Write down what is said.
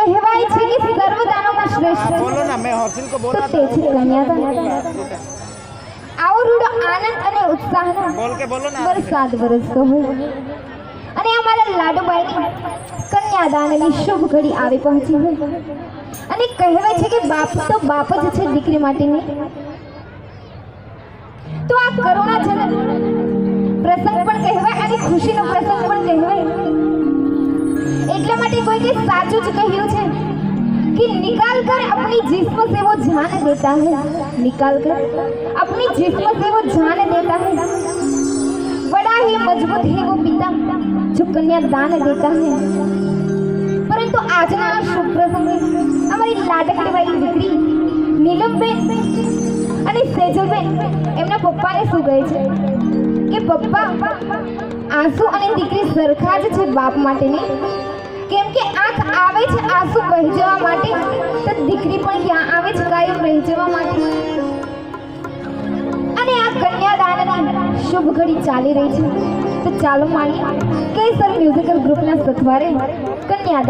કહેવાય છે કે સર્વદાનોમાં શ્રેષ્ઠ બોલો ના, मैं हॉस्टल को बोला તો તે છે કન્યાદાન। આવો રૂડો આનંદ અને ઉત્સાહનો बोल के बोलो ना। વરસાદ વરસતો હોય અને અમારા લાડુબાઈની કન્યાદાનની શુભ ઘડી આવી પહોંચી હોય અને કહેવાય છે કે બાપ તો બાપ જ છે દીકરી માટેની। તો આ કરુણાજનક પ્રસંગ પણ કહેવાય અને ખુશીનો પ્રસંગ પણ કહેવાય। એટલા માટે કોઈ કે સાચું જ કહ્યું છે कि निकाल कर अपनी जिस्म से वो जान देता है, निकाल कर अपनी जिस्म से वो जान देता है। बड़ा ही मजबूत है वो पिता जो कन्या दान देता है। परंतु આજના આ શુભ પ્રસંગે અમારી લાડકડી વાળી દીકરી નીલમબેન અને સેજલબેન એમના પપ્પાને શું કહે છે કે પપ્પા આંસુ અને દીકરી સરખા જ છે બાપ માટેની। કેમ કે આંખ આવે છે આંસુ વહી જવા માટે તો દીકરી પણ ક્યાં આવે છે કાયમ રહી જવા માટે। અને આ કન્યાદાનની શુભ ઘડી ચાલી રહી છે તો ચાલો માણીએ કેસર મ્યુઝિકલ ગ્રુપના સથવારે કન્યાદાન।